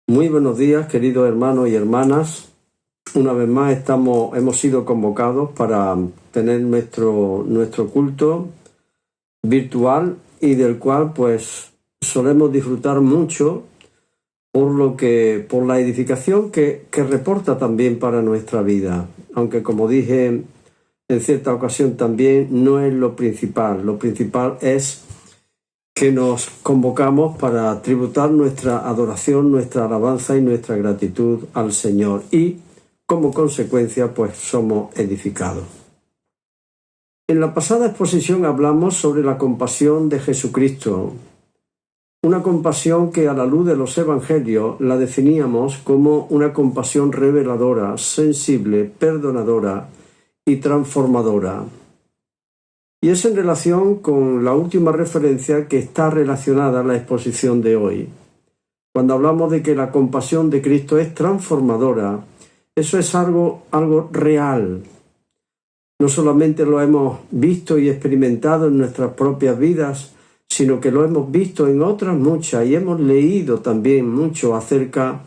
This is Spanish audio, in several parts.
Muy buenos días, queridos hermanos y hermanas. Una vez más hemos sido convocados para tener nuestro culto virtual y del cual pues solemos disfrutar mucho por la edificación que reporta también para nuestra vida. Aunque, como dije en cierta ocasión también, no es lo principal. Lo principal es que nos convocamos para tributar nuestra adoración, nuestra alabanza y nuestra gratitud al Señor, y como consecuencia pues somos edificados. En la pasada exposición hablamos sobre la compasión de Jesucristo, una compasión que a la luz de los evangelios la definíamos como una compasión reveladora, sensible, perdonadora y transformadora. Y es en relación con la última referencia que está relacionada a la exposición de hoy. Cuando hablamos de que la compasión de Cristo es transformadora, eso es algo real. No solamente lo hemos visto y experimentado en nuestras propias vidas, sino que lo hemos visto en otras muchas y hemos leído también mucho acerca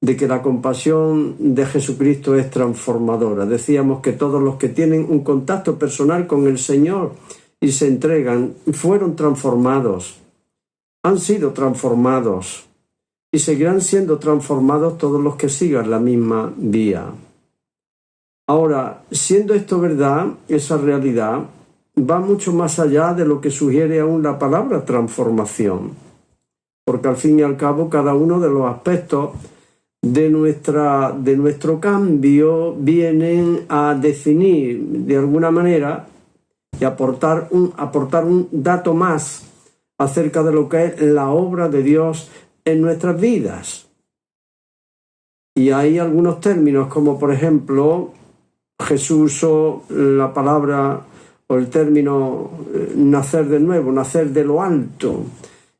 de que la compasión de Jesucristo es transformadora. Decíamos que todos los que tienen un contacto personal con el Señor y se entregan, fueron transformados, han sido transformados y seguirán siendo transformados todos los que sigan la misma vía. Ahora, siendo esto verdad, esa realidad va mucho más allá de lo que sugiere aún la palabra transformación, porque al fin y al cabo cada uno de los aspectos de nuestro cambio vienen a definir de alguna manera y aportar un dato más acerca de lo que es la obra de Dios en nuestras vidas. Y hay algunos términos como, por ejemplo, Jesús usó la palabra o el término nacer de nuevo, nacer de lo alto,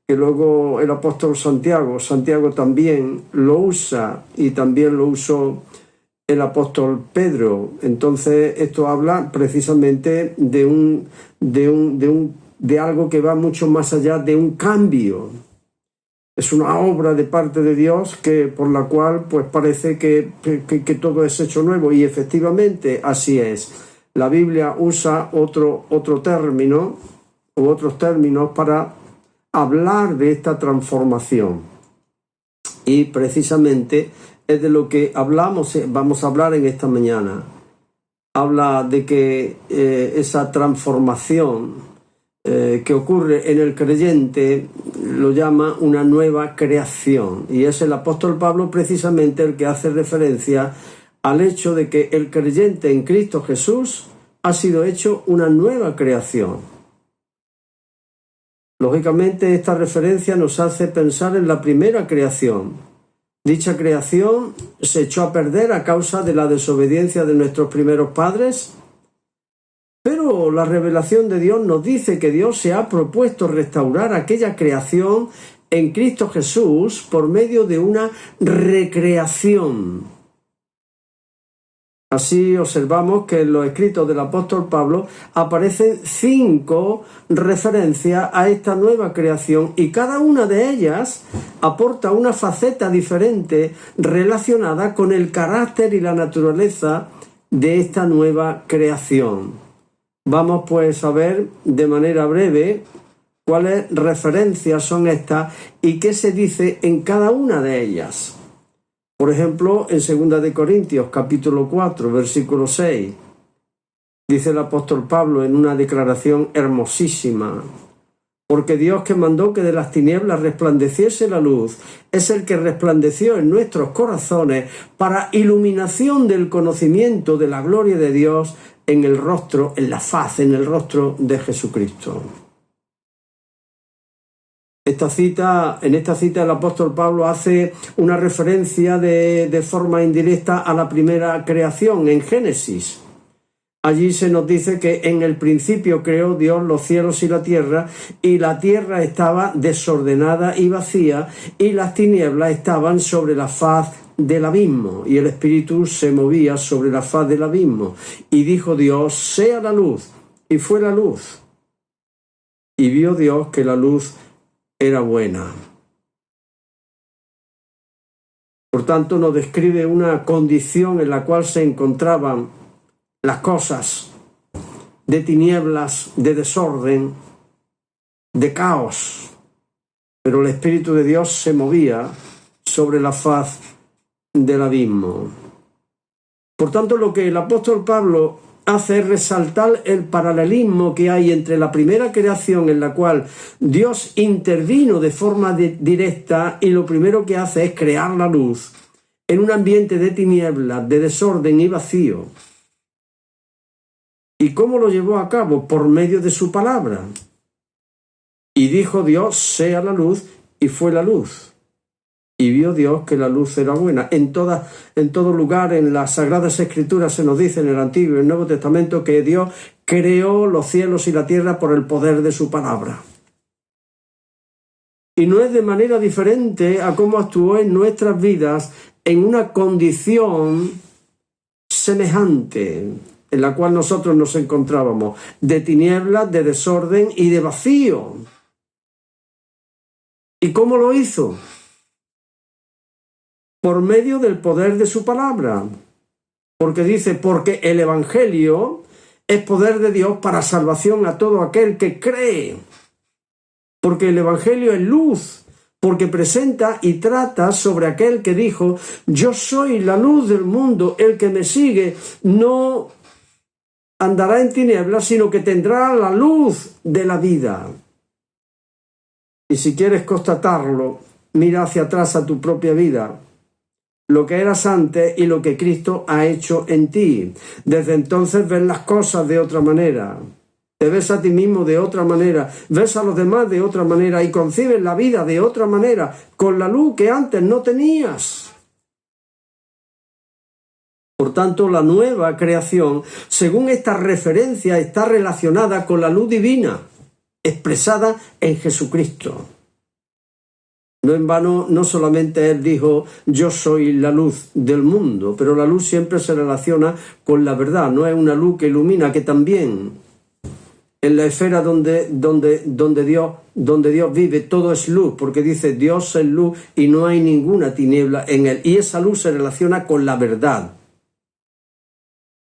que luego el apóstol Santiago también lo usa, y también lo usó el apóstol Pedro. Entonces esto habla precisamente de algo que va mucho más allá de un cambio. Es una obra de parte de Dios por la cual pues parece que todo es hecho nuevo, y efectivamente así es. La Biblia usa otro término u otros términos para hablar de esta transformación, y precisamente es de lo que vamos a hablar en esta mañana. Habla de que esa transformación que ocurre en el creyente lo llama una nueva creación, y es el apóstol Pablo precisamente el que hace referencia al hecho de que el creyente en Cristo Jesús ha sido hecho una nueva creación. Lógicamente, esta referencia nos hace pensar en la primera creación. Dicha creación se echó a perder a causa de la desobediencia de nuestros primeros padres, pero la revelación de Dios nos dice que Dios se ha propuesto restaurar aquella creación en Cristo Jesús por medio de una recreación. Así observamos que en los escritos del apóstol Pablo aparecen 5 referencias a esta nueva creación, y cada una de ellas aporta una faceta diferente relacionada con el carácter y la naturaleza de esta nueva creación. Vamos pues a ver de manera breve cuáles referencias son estas y qué se dice en cada una de ellas. Por ejemplo, en 2 de Corintios, capítulo 4, versículo 6, dice el apóstol Pablo en una declaración hermosísima: porque Dios, que mandó que de las tinieblas resplandeciese la luz, es el que resplandeció en nuestros corazones para iluminación del conocimiento de la gloria de Dios en el rostro de Jesucristo. En esta cita el apóstol Pablo hace una referencia de forma indirecta a la primera creación en Génesis. Allí se nos dice que en el principio creó Dios los cielos y la tierra estaba desordenada y vacía, y las tinieblas estaban sobre la faz del abismo, y el Espíritu se movía sobre la faz del abismo. Y dijo Dios: sea la luz, y fue la luz. Y vio Dios que la luz era buena. Por tanto, nos describe una condición en la cual se encontraban las cosas de tinieblas, de desorden, de caos. Pero el Espíritu de Dios se movía sobre la faz del abismo. Por tanto, lo que el apóstol Pablo hace es resaltar el paralelismo que hay entre la primera creación en la cual Dios intervino de forma directa y lo primero que hace es crear la luz en un ambiente de tinieblas, de desorden y vacío. ¿Y cómo lo llevó a cabo? Por medio de su palabra. Y dijo Dios, sea la luz, y fue la luz. Y vio Dios que la luz era buena. En todo lugar, en las Sagradas Escrituras se nos dice en el Antiguo y el Nuevo Testamento que Dios creó los cielos y la tierra por el poder de su palabra. Y no es de manera diferente a cómo actuó en nuestras vidas en una condición semejante en la cual nosotros nos encontrábamos, de tinieblas, de desorden y de vacío. ¿Y cómo lo hizo? Por medio del poder de su palabra. Porque dice, porque el Evangelio es poder de Dios para salvación a todo aquel que cree. Porque el Evangelio es luz, porque presenta y trata sobre aquel que dijo, yo soy la luz del mundo, el que me sigue no andará en tinieblas, sino que tendrá la luz de la vida. Y si quieres constatarlo, mira hacia atrás a tu propia vida, lo que eras antes y lo que Cristo ha hecho en ti. Desde entonces ves las cosas de otra manera, te ves a ti mismo de otra manera, ves a los demás de otra manera y concibes la vida de otra manera, con la luz que antes no tenías. Por tanto, la nueva creación, según esta referencia, está relacionada con la luz divina, expresada en Jesucristo. No en vano, no solamente Él dijo, yo soy la luz del mundo, pero la luz siempre se relaciona con la verdad, no es una luz que ilumina, que también en la esfera donde Dios vive, todo es luz, porque dice, Dios es luz y no hay ninguna tiniebla en Él. Y esa luz se relaciona con la verdad.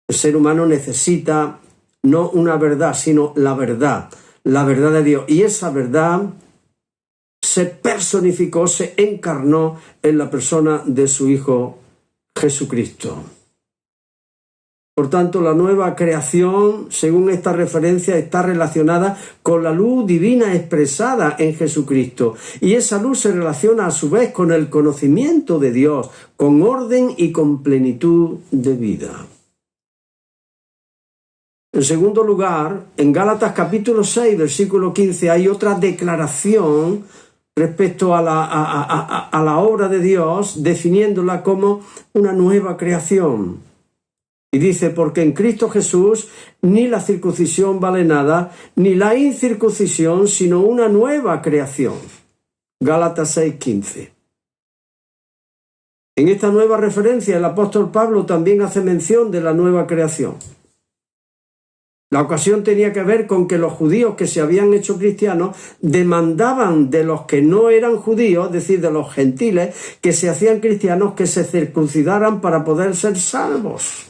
El ser humano necesita no una verdad, sino la verdad de Dios. Y esa verdad se personificó, se encarnó en la persona de su Hijo Jesucristo. Por tanto, la nueva creación, según esta referencia, está relacionada con la luz divina expresada en Jesucristo. Y esa luz se relaciona a su vez con el conocimiento de Dios, con orden y con plenitud de vida. En segundo lugar, en Gálatas capítulo 6, versículo 15, hay otra declaración respecto a la obra de Dios, definiéndola como una nueva creación. Y dice, porque en Cristo Jesús ni la circuncisión vale nada, ni la incircuncisión, sino una nueva creación. Gálatas 6:15. En esta nueva referencia, el apóstol Pablo también hace mención de la nueva creación. La ocasión tenía que ver con que los judíos que se habían hecho cristianos demandaban de los que no eran judíos, es decir, de los gentiles que se hacían cristianos, que se circuncidaran para poder ser salvos.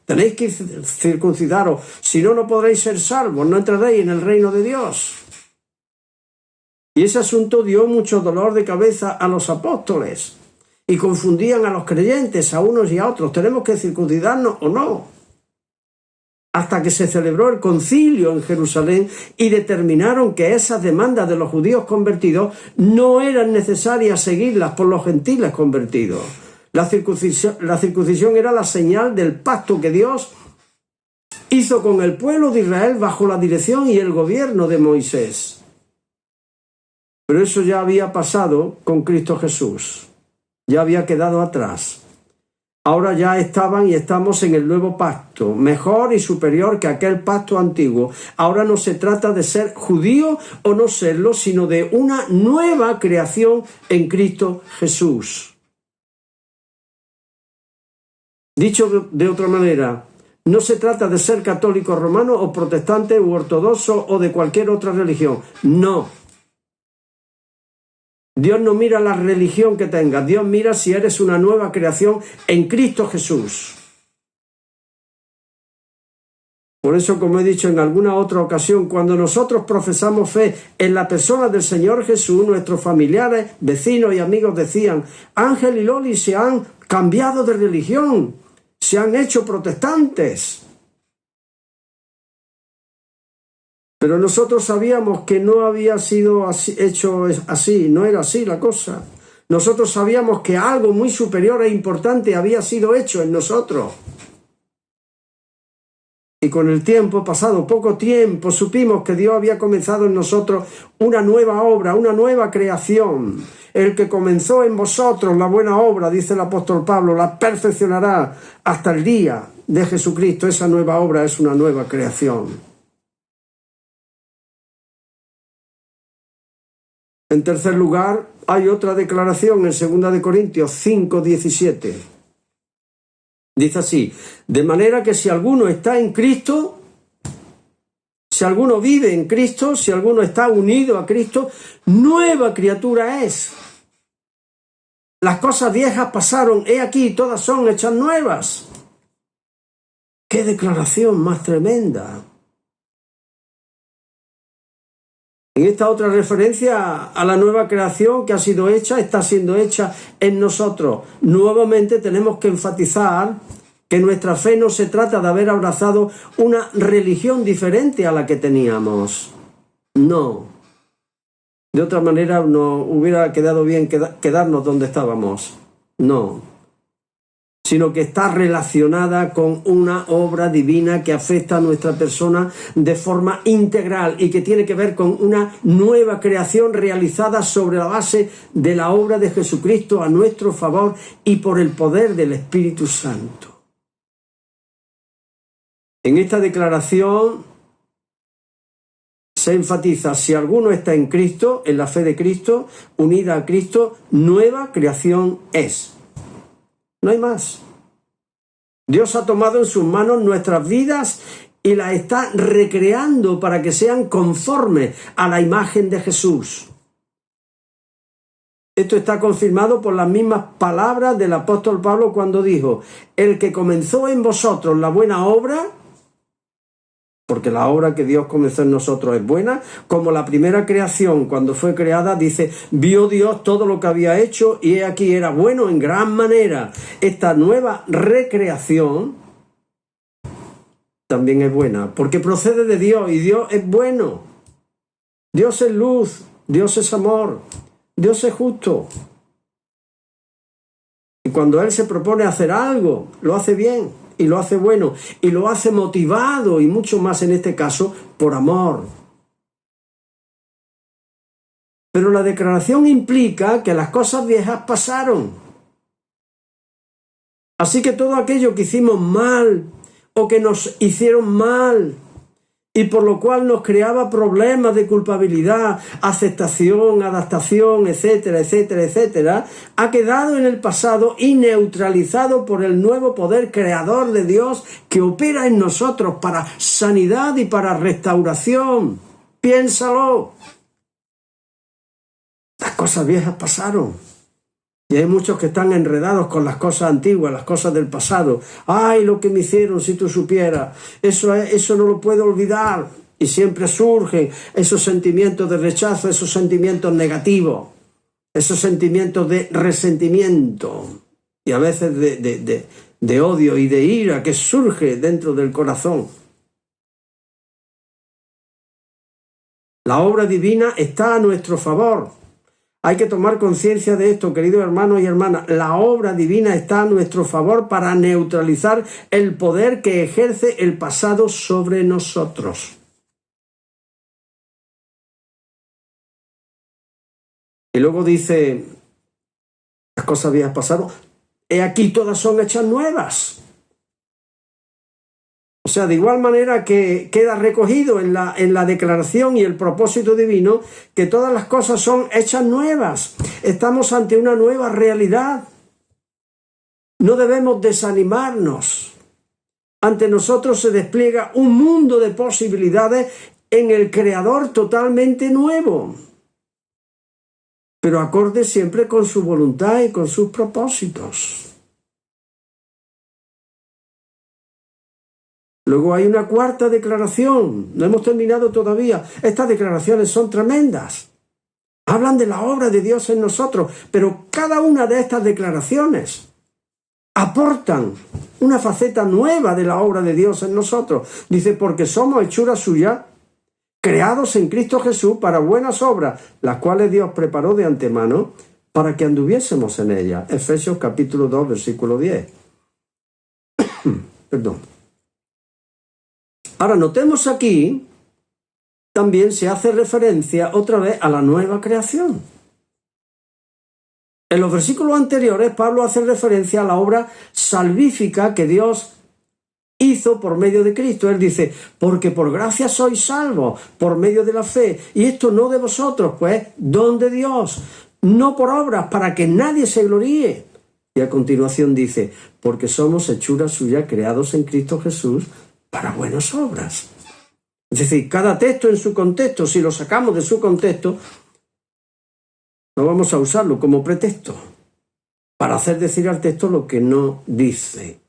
Tenéis que circuncidaros, si no, no podréis ser salvos, no entraréis en el reino de Dios. Y ese asunto dio mucho dolor de cabeza a los apóstoles y confundían a los creyentes, a unos y a otros. ¿Tenemos que circuncidarnos o no? Hasta que se celebró el concilio en Jerusalén y determinaron que esas demandas de los judíos convertidos no eran necesarias seguirlas por los gentiles convertidos. La circuncisión era la señal del pacto que Dios hizo con el pueblo de Israel bajo la dirección y el gobierno de Moisés. Pero eso ya había pasado con Cristo Jesús, ya había quedado atrás. Ahora ya estaban y estamos en el nuevo pacto, mejor y superior que aquel pacto antiguo. Ahora no se trata de ser judío o no serlo, sino de una nueva creación en Cristo Jesús. Dicho de otra manera, no se trata de ser católico romano o protestante u ortodoxo o de cualquier otra religión. No. Dios no mira la religión que tengas, Dios mira si eres una nueva creación en Cristo Jesús. Por eso, como he dicho en alguna otra ocasión, cuando nosotros profesamos fe en la persona del Señor Jesús, nuestros familiares, vecinos y amigos decían: Ángel y Loli se han cambiado de religión, se han hecho protestantes. Pero nosotros sabíamos que no había sido hecho así, no era así la cosa. Nosotros sabíamos que algo muy superior e importante había sido hecho en nosotros. Y con el tiempo, pasado poco tiempo, supimos que Dios había comenzado en nosotros una nueva obra, una nueva creación. El que comenzó en vosotros la buena obra, dice el apóstol Pablo, la perfeccionará hasta el día de Jesucristo. Esa nueva obra es una nueva creación. En tercer lugar, hay otra declaración en 2 Corintios 5:17. Dice así: de manera que si alguno está en Cristo, si alguno vive en Cristo, si alguno está unido a Cristo, nueva criatura es. Las cosas viejas pasaron, he aquí, todas son hechas nuevas. ¡Qué declaración más tremenda! En esta otra referencia a la nueva creación que ha sido hecha, está siendo hecha en nosotros. Nuevamente tenemos que enfatizar que nuestra fe no se trata de haber abrazado una religión diferente a la que teníamos. No. De otra manera nos hubiera quedado bien quedarnos donde estábamos. No. Sino que está relacionada con una obra divina que afecta a nuestra persona de forma integral y que tiene que ver con una nueva creación realizada sobre la base de la obra de Jesucristo a nuestro favor y por el poder del Espíritu Santo. En esta declaración se enfatiza: si alguno está en Cristo, en la fe de Cristo, unida a Cristo, nueva creación es. No hay más. Dios ha tomado en sus manos nuestras vidas y las está recreando para que sean conformes a la imagen de Jesús. Esto está confirmado por las mismas palabras del apóstol Pablo cuando dijo: el que comenzó en vosotros la buena obra, porque la obra que Dios comenzó en nosotros es buena, como la primera creación cuando fue creada, dice, vio Dios todo lo que había hecho y he aquí era bueno en gran manera. Esta nueva recreación también es buena, porque procede de Dios y Dios es bueno. Dios es luz, Dios es amor, Dios es justo. Y cuando Él se propone hacer algo, lo hace bien. Y lo hace bueno, y lo hace motivado, y mucho más en este caso, por amor. Pero la declaración implica que las cosas viejas pasaron. Así que todo aquello que hicimos mal, o que nos hicieron mal, y por lo cual nos creaba problemas de culpabilidad, aceptación, adaptación, etcétera, etcétera, etcétera, ha quedado en el pasado y neutralizado por el nuevo poder creador de Dios que opera en nosotros para sanidad y para restauración. Piénsalo. Las cosas viejas pasaron. Y hay muchos que están enredados con las cosas antiguas, las cosas del pasado. ¡Ay, lo que me hicieron, si tú supieras! Eso no lo puedo olvidar. Y siempre surgen esos sentimientos de rechazo, esos sentimientos negativos, esos sentimientos de resentimiento y a veces de odio y de ira que surge dentro del corazón. La obra divina está a nuestro favor. Hay que tomar conciencia de esto, queridos hermanos y hermanas. La obra divina está a nuestro favor para neutralizar el poder que ejerce el pasado sobre nosotros. Y luego dice, las cosas viejas pasaron, he aquí todas son hechas nuevas. O sea, de igual manera que queda recogido en la declaración y el propósito divino, que todas las cosas son hechas nuevas. Estamos ante una nueva realidad. No debemos desanimarnos. Ante nosotros se despliega un mundo de posibilidades en el Creador totalmente nuevo. pero acorde siempre con su voluntad y con sus propósitos. Luego hay una cuarta declaración, no hemos terminado todavía. Estas declaraciones son tremendas. Hablan de la obra de Dios en nosotros, pero cada una de estas declaraciones aportan una faceta nueva de la obra de Dios en nosotros. Dice, porque somos hechura suya, creados en Cristo Jesús para buenas obras, las cuales Dios preparó de antemano para que anduviésemos en ellas. Efesios capítulo 2, versículo 10. Perdón. Ahora, notemos aquí, también se hace referencia otra vez a la nueva creación. En los versículos anteriores, Pablo hace referencia a la obra salvífica que Dios hizo por medio de Cristo. Él dice, porque por gracia sois salvos, por medio de la fe, y esto no de vosotros, pues, don de Dios, no por obras, para que nadie se gloríe. Y a continuación dice, porque somos hechura suya, creados en Cristo Jesús, para buenas obras. Es decir, cada texto en su contexto, si lo sacamos de su contexto, no vamos a usarlo como pretexto para hacer decir al texto lo que no dice.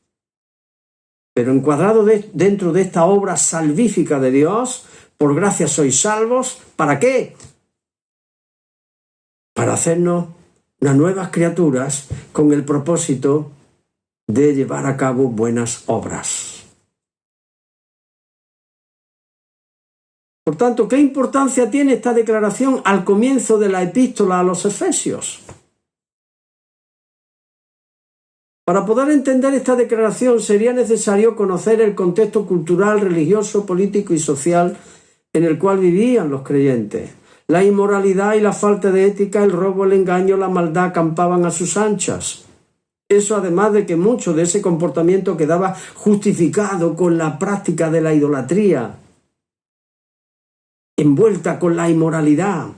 Pero encuadrado dentro de esta obra salvífica de Dios, por gracia sois salvos, ¿para qué? Para hacernos unas nuevas criaturas con el propósito de llevar a cabo buenas obras. Por tanto, ¿qué importancia tiene esta declaración al comienzo de la epístola a los Efesios? Para poder entender esta declaración sería necesario conocer el contexto cultural, religioso, político y social en el cual vivían los creyentes. La inmoralidad y la falta de ética, el robo, el engaño, la maldad campaban a sus anchas. Eso además de que mucho de ese comportamiento quedaba justificado con la práctica de la idolatría, envuelta con la inmoralidad,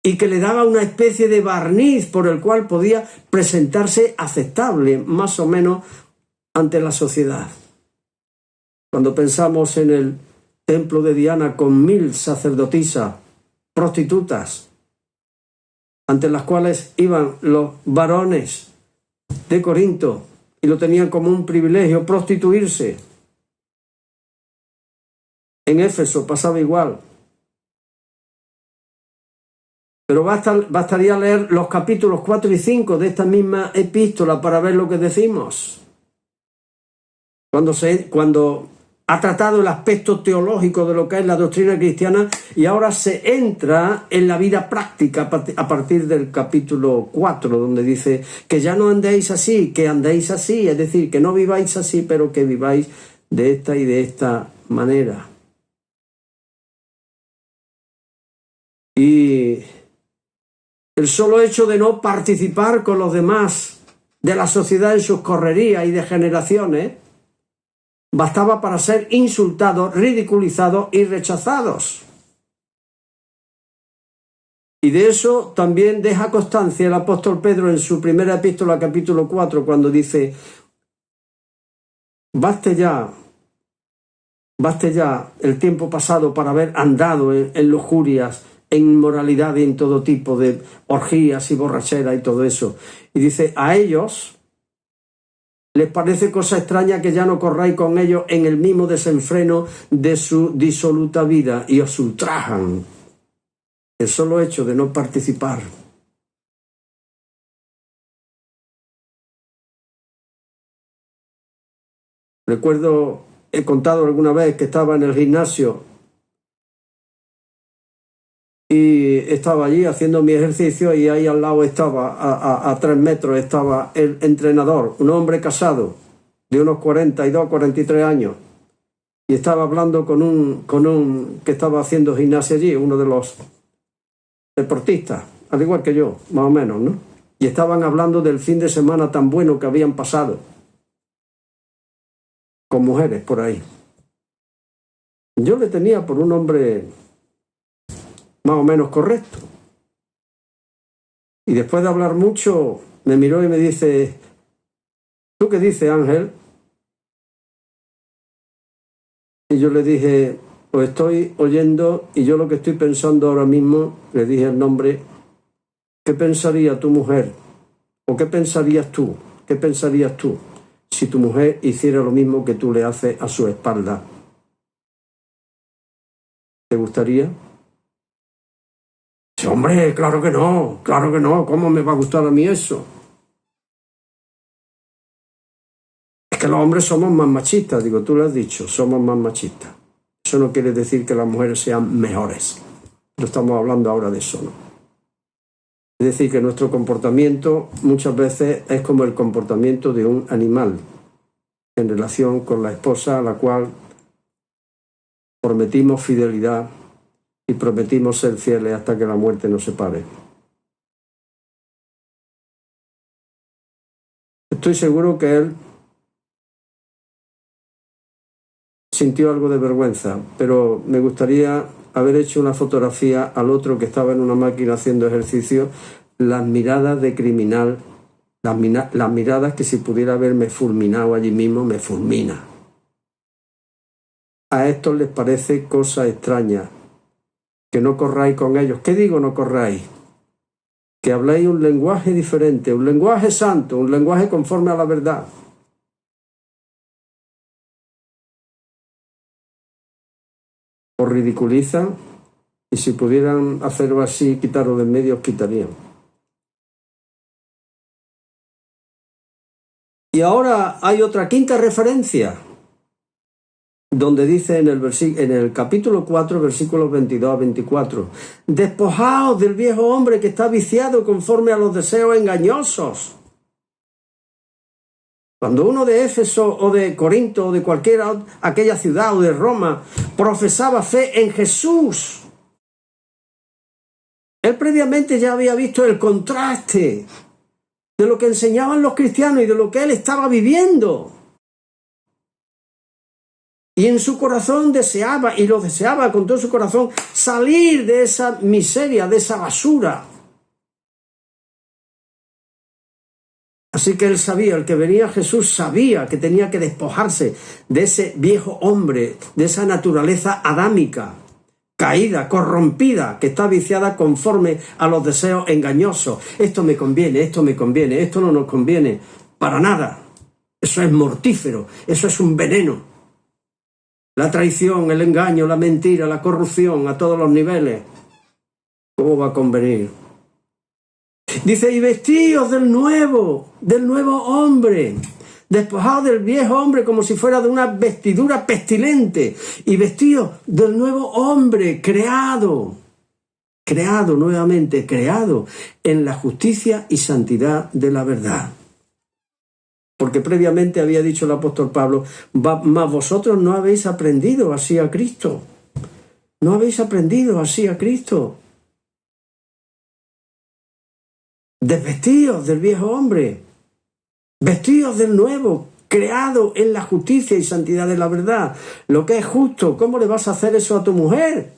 y que le daba una especie de barniz por el cual podía presentarse aceptable, más o menos, ante la sociedad. Cuando pensamos en el templo de Diana con 1000 sacerdotisas, prostitutas, ante las cuales iban los varones de Corinto y lo tenían como un privilegio prostituirse. En Éfeso pasaba igual. Pero bastaría leer los capítulos 4 y 5 de esta misma epístola para ver lo que decimos. Cuando ha tratado el aspecto teológico de lo que es la doctrina cristiana y ahora se entra en la vida práctica a partir del capítulo 4, donde dice que ya no andéis así, que andéis así, es decir, que no viváis así, pero que viváis de esta y de esta manera. Y el solo hecho de no participar con los demás de la sociedad en sus correrías y degeneraciones bastaba para ser insultados, ridiculizados y rechazados. Y de eso también deja constancia el apóstol Pedro en su primera epístola, capítulo 4, cuando dice, baste ya el tiempo pasado para haber andado en lujurias, en inmoralidad y en todo tipo de orgías y borrachera y todo eso. Y dice, a ellos les parece cosa extraña que ya no corráis con ellos en el mismo desenfreno de su disoluta vida y os ultrajan el solo hecho de no participar. Recuerdo, he contado alguna vez que estaba en el gimnasio y estaba allí haciendo mi ejercicio y ahí al lado estaba, a 3 metros, estaba el entrenador, un hombre casado de unos 42, 43 años, y estaba hablando con un que estaba haciendo gimnasia allí, uno de los deportistas, al igual que yo, más o menos, ¿no? Y estaban hablando del fin de semana tan bueno que habían pasado con mujeres por ahí. Yo le tenía por un hombre más o menos correcto. Y después de hablar mucho, me miró y me dice, ¿tú qué dices, Ángel? Y yo le dije, pues estoy oyendo y yo lo que estoy pensando ahora mismo, le dije el nombre, ¿Qué pensaría tu mujer? ¿O qué pensarías tú? ¿Qué pensarías tú si tu mujer hiciera lo mismo que tú le haces a su espalda? ¿Te gustaría? Sí, hombre, claro que no, claro que no. ¿Cómo me va a gustar a mí eso? Es que los hombres somos más machistas, digo, tú lo has dicho, somos más machistas. Eso no quiere decir que las mujeres sean mejores. No estamos hablando ahora de eso, ¿no? Es decir, que nuestro comportamiento muchas veces es como el comportamiento de un animal en relación con la esposa a la cual prometimos fidelidad y prometimos ser fieles hasta que la muerte nos separe. Estoy seguro que él sintió algo de vergüenza, pero me gustaría haber hecho una fotografía al otro que estaba en una máquina haciendo ejercicio, las miradas de criminal, las miradas que si pudiera haberme fulminado allí mismo, me fulmina. A estos les parece cosa extraña que no corráis con ellos. ¿Qué digo no corráis? Que habléis un lenguaje diferente, un lenguaje santo, un lenguaje conforme a la verdad. Os ridiculizan y si pudieran hacerlo así, quitarlo de en medio, os quitarían. Y ahora hay otra quinta referencia, donde dice en el capítulo 4, versículos 22 a 24, despojaos del viejo hombre que está viciado conforme a los deseos engañosos. Cuando uno de Éfeso o de Corinto o de aquella ciudad o de Roma profesaba fe en Jesús, él previamente ya había visto el contraste de lo que enseñaban los cristianos y de lo que él estaba viviendo. Y en su corazón deseaba, y lo deseaba con todo su corazón, salir de esa miseria, de esa basura. Así que él sabía, el que venía a Jesús sabía que tenía que despojarse de ese viejo hombre, de esa naturaleza adámica, caída, corrompida, que está viciada conforme a los deseos engañosos. Esto me conviene, esto no nos conviene, para nada. Eso es mortífero, eso es un veneno. La traición, el engaño, la mentira, la corrupción a todos los niveles. ¿Cómo va a convenir? Dice, y vestíos del nuevo hombre, despojados del viejo hombre como si fuera de una vestidura pestilente, y vestíos del nuevo hombre, creado nuevamente, creado en la justicia y santidad de la verdad. Porque previamente había dicho el apóstol Pablo, mas vosotros no habéis aprendido así a Cristo. No habéis aprendido así a Cristo. Desvestíos del viejo hombre, vestíos del nuevo, creado en la justicia y santidad de la verdad. Lo que es justo, ¿cómo le vas a hacer eso a tu mujer?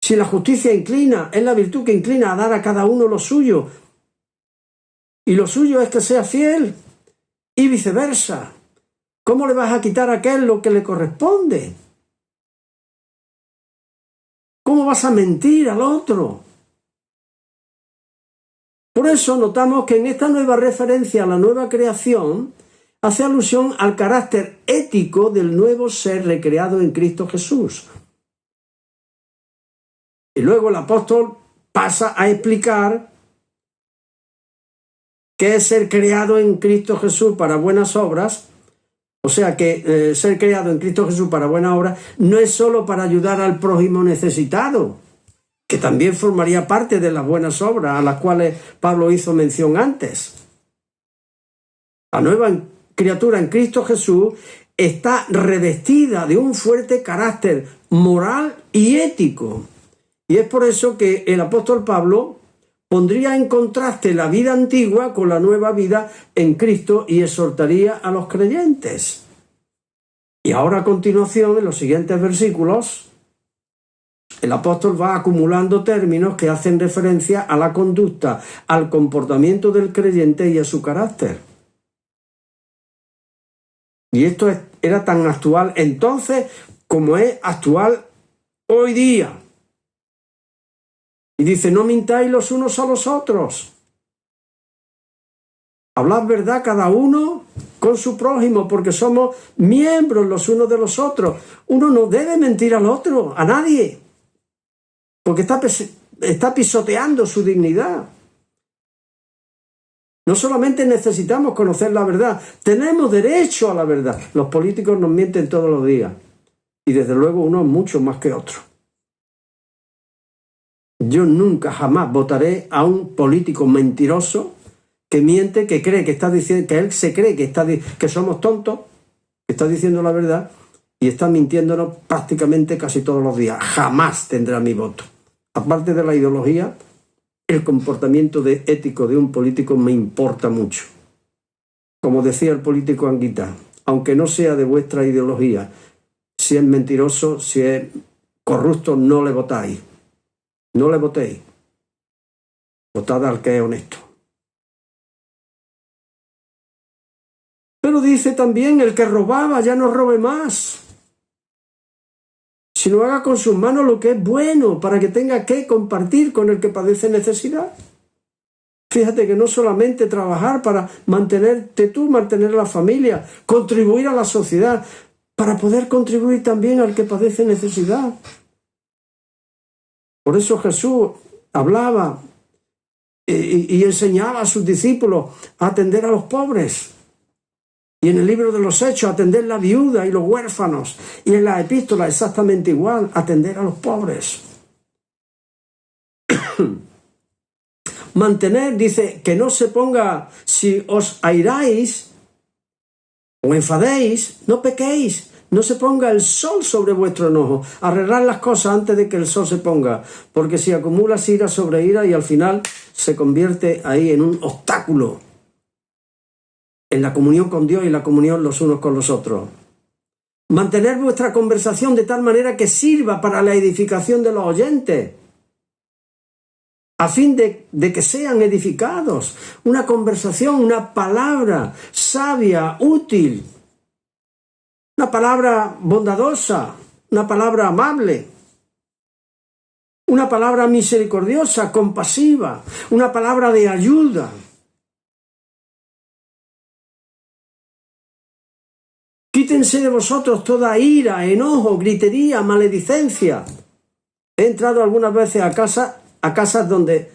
Si la justicia inclina, es la virtud que inclina a dar a cada uno lo suyo. Y lo suyo es que sea fiel. Y viceversa. ¿Cómo le vas a quitar a aquel lo que le corresponde? ¿Cómo vas a mentir al otro? Por eso notamos que en esta nueva referencia a la nueva creación hace alusión al carácter ético del nuevo ser recreado en Cristo Jesús. Y luego el apóstol pasa a explicar qué es ser creado en Cristo Jesús para buenas obras. O sea que ser creado en Cristo Jesús para buenas obras no es solo para ayudar al prójimo necesitado, que también formaría parte de las buenas obras a las cuales Pablo hizo mención antes. La nueva criatura en Cristo Jesús está revestida de un fuerte carácter moral y ético. Y es por eso que el apóstol Pablo pondría en contraste la vida antigua con la nueva vida en Cristo y exhortaría a los creyentes. Y ahora a continuación, en los siguientes versículos, el apóstol va acumulando términos que hacen referencia a la conducta, al comportamiento del creyente y a su carácter. Y esto era tan actual entonces como es actual hoy día. Y dice, no mintáis los unos a los otros. Hablad verdad cada uno con su prójimo, porque somos miembros los unos de los otros. Uno no debe mentir al otro, a nadie, porque está pisoteando su dignidad. No solamente necesitamos conocer la verdad, tenemos derecho a la verdad. Los políticos nos mienten todos los días, y desde luego unos mucho más que otros. Yo nunca jamás votaré a un político mentiroso que miente, que cree que está diciendo, que él se cree que somos tontos, que está diciendo la verdad y está mintiéndonos prácticamente casi todos los días. Jamás tendrá mi voto. Aparte de la ideología, el comportamiento ético de un político me importa mucho. Como decía el político Anguita, aunque no sea de vuestra ideología, si es mentiroso, si es corrupto, no le votáis. No le votéis. Votad al que es honesto. Pero dice también, el que robaba ya no robe más, sino haga con sus manos lo que es bueno, para que tenga que compartir con el que padece necesidad. Fíjate que no solamente trabajar para mantenerte tú, mantener a la familia, contribuir a la sociedad, para poder contribuir también al que padece necesidad. Por eso Jesús hablaba y enseñaba a sus discípulos a atender a los pobres. Y en el libro de los Hechos, atender la viuda y los huérfanos. Y en la epístola exactamente igual, atender a los pobres. Mantener, dice, que no se ponga, si os airáis o enfadéis, no pequéis. No se ponga el sol sobre vuestro enojo. Arreglar las cosas antes de que el sol se ponga. Porque si acumulas ira sobre ira y al final se convierte ahí en un obstáculo en la comunión con Dios y la comunión los unos con los otros. Mantener vuestra conversación de tal manera que sirva para la edificación de los oyentes, a fin de que sean edificados. Una conversación, una palabra sabia, útil, una palabra bondadosa, una palabra amable, una palabra misericordiosa, compasiva, una palabra de ayuda. Quítense de vosotros toda ira, enojo, gritería, maledicencia. He entrado algunas veces a casas donde,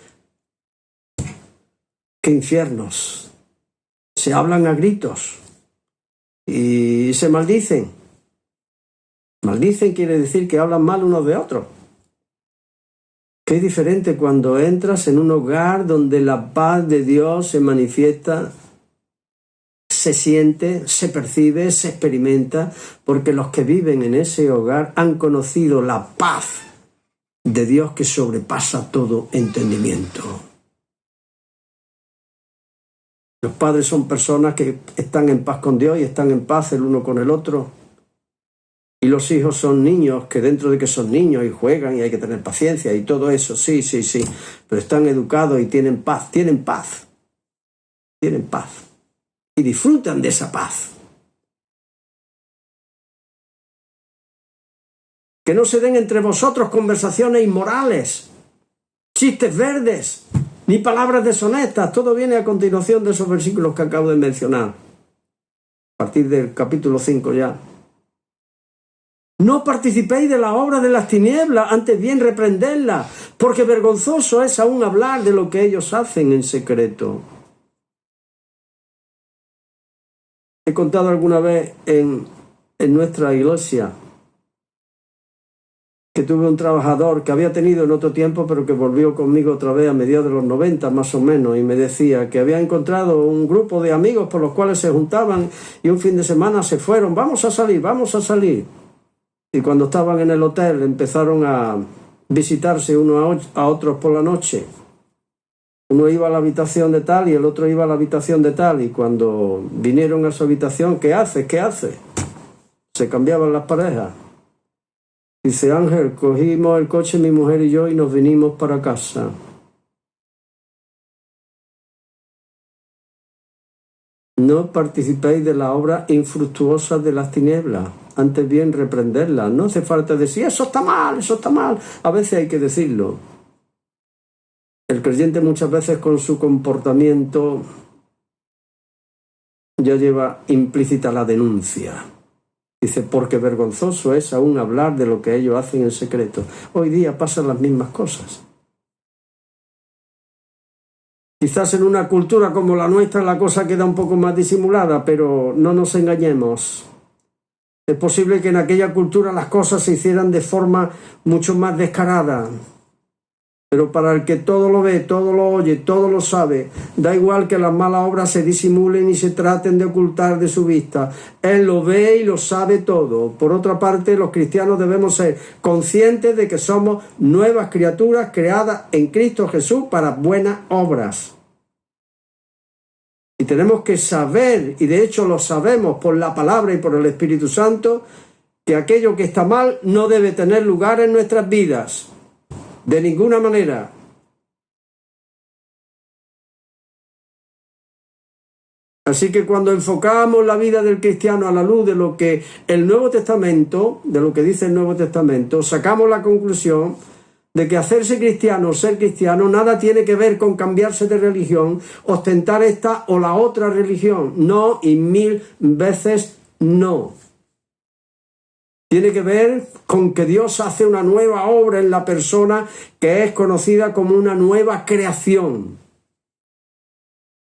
¡qué infiernos! Se hablan a gritos y se maldicen. Maldicen quiere decir que hablan mal unos de otros. Qué diferente cuando entras en un hogar donde la paz de Dios se manifiesta, se siente, se percibe, se experimenta, porque los que viven en ese hogar han conocido la paz de Dios que sobrepasa todo entendimiento. Los padres son personas que están en paz con Dios y están en paz el uno con el otro. Y los hijos son niños que dentro de que son niños y juegan y hay que tener paciencia y todo eso, sí, pero están educados y tienen paz. Y disfrutan de esa paz. Que no se den entre vosotros conversaciones inmorales, chistes verdes, ni palabras deshonestas. Todo viene a continuación de esos versículos que acabo de mencionar. A partir del capítulo 5 ya. No participéis de la obra de las tinieblas, antes bien reprenderla, porque vergonzoso es aún hablar de lo que ellos hacen en secreto. He contado alguna vez en nuestra iglesia que tuve un trabajador que había tenido en otro tiempo, pero que volvió conmigo otra vez a mediados de los 90 más o menos, y me decía que había encontrado un grupo de amigos por los cuales se juntaban y un fin de semana se fueron, vamos a salir. Y cuando estaban en el hotel empezaron a visitarse unos a otros por la noche. Uno iba a la habitación de tal y el otro iba a la habitación de tal, y cuando vinieron a su habitación, ¿qué hace? Se cambiaban las parejas. Dice Ángel, cogimos el coche mi mujer y yo y nos vinimos para casa. No participéis de la obra infructuosa de las tinieblas, antes bien reprenderlas. No hace falta decir, eso está mal. A veces hay que decirlo. El creyente muchas veces con su comportamiento ya lleva implícita la denuncia. Dice, porque vergonzoso es aún hablar de lo que ellos hacen en secreto. Hoy día pasan las mismas cosas. Quizás en una cultura como la nuestra la cosa queda un poco más disimulada, pero no nos engañemos. Es posible que en aquella cultura las cosas se hicieran de forma mucho más descarada. Pero para el que todo lo ve, todo lo oye, todo lo sabe, da igual que las malas obras se disimulen y se traten de ocultar de su vista. Él lo ve y lo sabe todo. Por otra parte, los cristianos debemos ser conscientes de que somos nuevas criaturas creadas en Cristo Jesús para buenas obras. Y tenemos que saber, y de hecho lo sabemos por la palabra y por el Espíritu Santo, que aquello que está mal no debe tener lugar en nuestras vidas. De ninguna manera. Así que cuando enfocamos la vida del cristiano a la luz de lo que el Nuevo Testamento, de lo que dice el Nuevo Testamento, sacamos la conclusión de que hacerse cristiano o ser cristiano nada tiene que ver con cambiarse de religión, ostentar esta o la otra religión. No, y 1000 veces no. Tiene que ver con que Dios hace una nueva obra en la persona que es conocida como una nueva creación.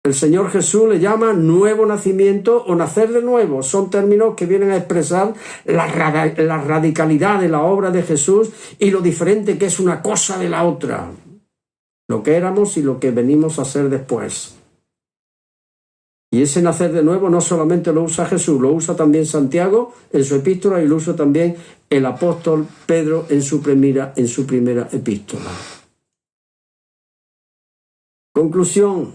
El Señor Jesús le llama nuevo nacimiento o nacer de nuevo. Son términos que vienen a expresar la radicalidad de la obra de Jesús y lo diferente que es una cosa de la otra. Lo que éramos y lo que venimos a ser después. Y ese nacer de nuevo no solamente lo usa Jesús, lo usa también Santiago en su epístola y lo usa también el apóstol Pedro en su primera epístola. Conclusión,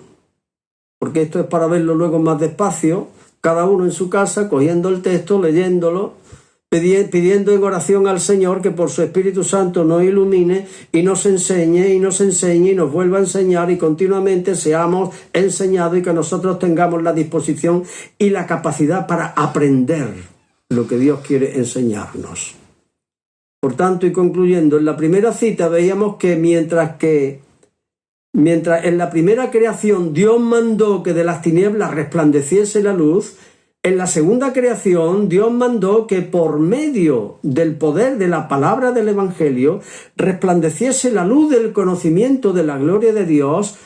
porque esto es para verlo luego más despacio, cada uno en su casa, cogiendo el texto, leyéndolo, pidiendo en oración al Señor que por su Espíritu Santo nos ilumine y nos enseñe y nos vuelva a enseñar y continuamente seamos enseñados y que nosotros tengamos la disposición y la capacidad para aprender lo que Dios quiere enseñarnos. Por tanto, y concluyendo, en la primera cita veíamos que mientras en la primera creación Dios mandó que de las tinieblas resplandeciese la luz, en la segunda creación, Dios mandó que por medio del poder de la palabra del Evangelio resplandeciese la luz del conocimiento de la gloria de Dios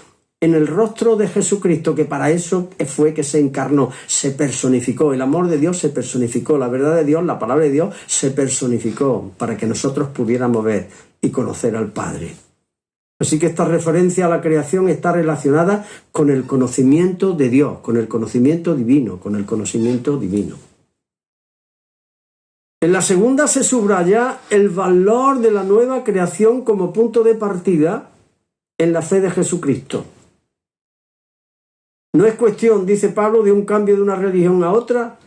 en el rostro de Jesucristo, que para eso fue que se encarnó, se personificó. El amor de Dios se personificó, la verdad de Dios, la palabra de Dios se personificó para que nosotros pudiéramos ver y conocer al Padre. Así que esta referencia a la creación está relacionada con el conocimiento de Dios, con el conocimiento divino, En la segunda se subraya el valor de la nueva creación como punto de partida en la fe de Jesucristo. No es cuestión, dice Pablo, de un cambio de una religión a otra,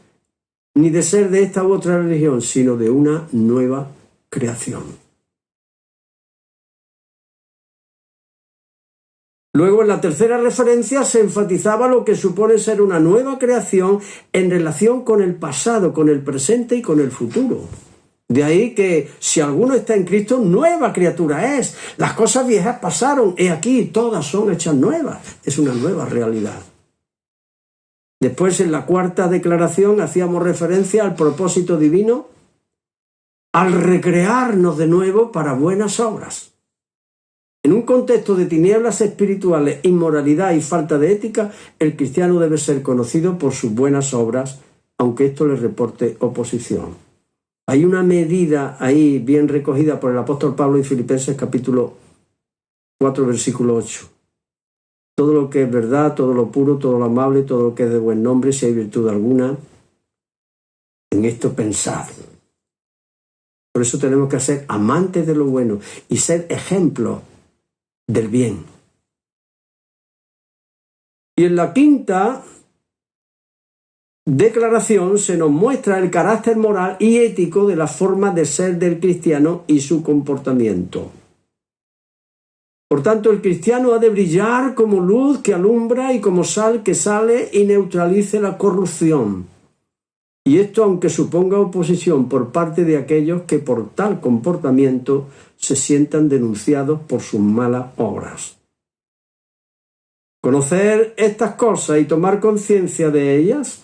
ni de ser de esta u otra religión, sino de una nueva creación. Luego, en la tercera referencia se enfatizaba lo que supone ser una nueva creación en relación con el pasado, con el presente y con el futuro. De ahí que si alguno está en Cristo, nueva criatura es. Las cosas viejas pasaron, he aquí, todas son hechas nuevas. Es una nueva realidad. Después, en la cuarta declaración, hacíamos referencia al propósito divino, al recrearnos de nuevo para buenas obras. En un contexto de tinieblas espirituales, inmoralidad y falta de ética, el cristiano debe ser conocido por sus buenas obras, aunque esto le reporte oposición. Hay una medida ahí bien recogida por el apóstol Pablo en Filipenses capítulo 4, versículo 8. Todo lo que es verdad, todo lo puro, todo lo amable, todo lo que es de buen nombre, si hay virtud alguna, en esto pensad. Por eso tenemos que ser amantes de lo bueno y ser ejemplos del bien. Y en la quinta declaración se nos muestra el carácter moral y ético de la forma de ser del cristiano y su comportamiento. Por tanto, el cristiano ha de brillar como luz que alumbra y como sal que sale y neutralice la corrupción. Y esto aunque suponga oposición por parte de aquellos que por tal comportamiento se sientan denunciados por sus malas obras. Conocer estas cosas y tomar conciencia de ellas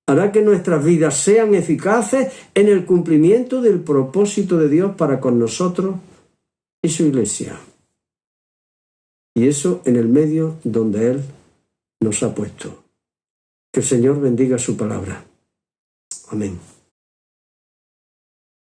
hará que nuestras vidas sean eficaces en el cumplimiento del propósito de Dios para con nosotros y su iglesia. Y eso en el medio donde Él nos ha puesto. Que el Señor bendiga su palabra. Amén.